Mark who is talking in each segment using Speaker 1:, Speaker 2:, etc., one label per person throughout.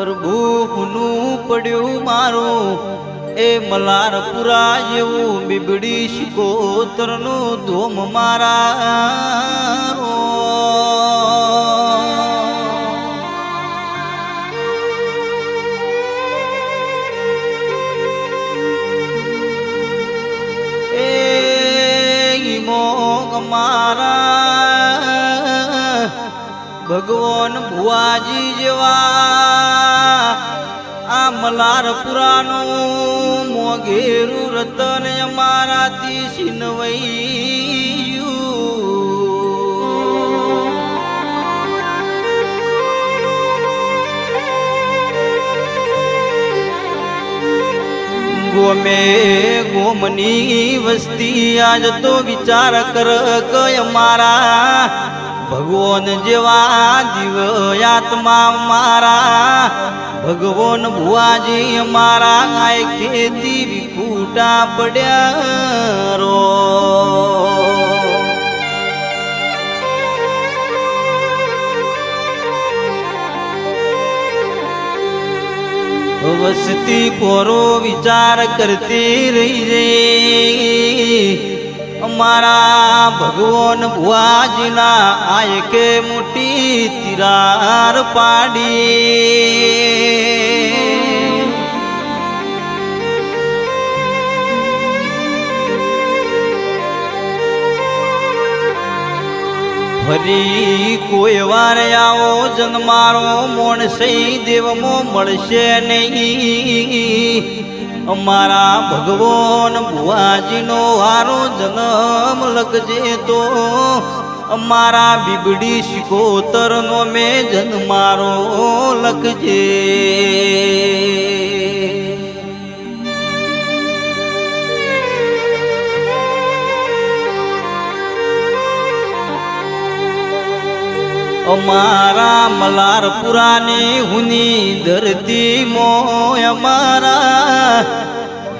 Speaker 1: કરબૂનું પડ્યું મારું એ મલારપુરા જેવું બીબડી શિકોતરનું ધોમ મારા ભગવાન ભુવાજી જેવા આ મલારપુરાનું મોઘેરું રતન અમારાથી છીનવાયું ગોમે ગોમની વસ્તી આજ તો વિચાર કર કે અમારા ભગવાન જેવા દિવ્યાત્મા મારા ભગવાન ભુવાજી અમારા આય ખેતી વિખૂટા પડ્યા રો વસતી પોરો વિચાર કરતી રહી રે અમારા ભગવાન ભુવાજીના આય કે મોટી તિરાર પાડી ફરી કોઈ વાર આવો જન્મારો મોણસઈ દેવમો મળશે નહીં અમારા ભગવાન ભુવાજીનો હારો જન્મ લખજે તો અમારા બીબડી શિકોતરનો મેં જન્મારો લખજે અમારા મલારપુરાની હુની ધરતી મોય અમારા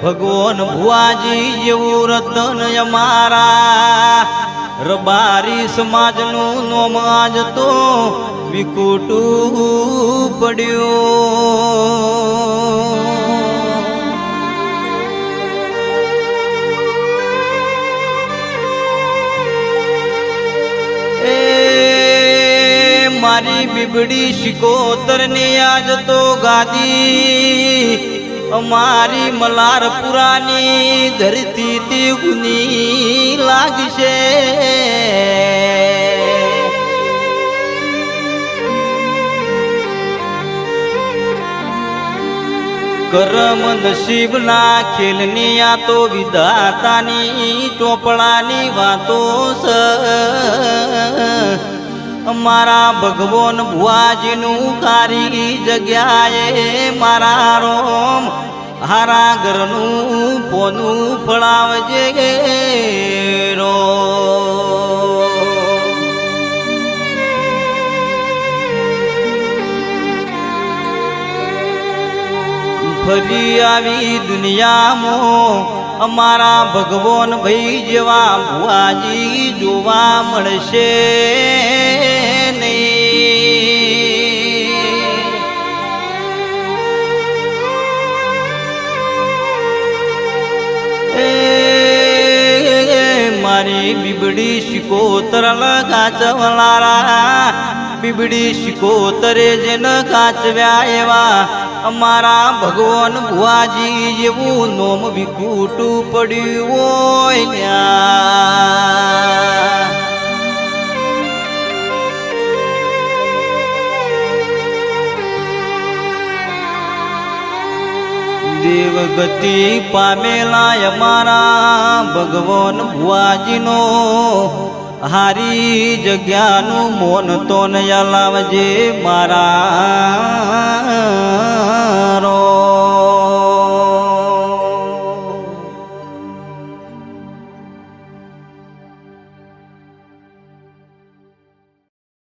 Speaker 1: ભગવાન ભુવાજી જેવું રતન અમારા રબારી સમાજનું નોમ આજ તો વિકુટું પડ્યું મારી બીબડી શિકોતરની આજ તો ગાદી અમારી મલારપુરાની ધરતી તે ગુની લાગશે કરમ નસીબના ખેલની આ તો વિધાતાની ચોપડાની વાતો છે અમારા ભગવાન ભુવાજીનું કારી જગ્યાએ મારા રોમ હારા ઘરનું પોનું ફળાવજે રો ફરી આવી દુનિયામાં અમારા ભગવાન ભાઈ જેવા ભુવાજી જોવા મળશે મારી બીબડી શિકોતર કાચવલારા બીબડી શિકોતરે જેન કાચવ્યા એવા અમારા ભગવાન ભુવાજી જેવું નોમ વિકુટું પડ્યું હોય દેવગતિ પામેલા અમારા ભગવાન ભુવાજીનો હારી જગ્યાનું મોન તો નયા લાવજે મારા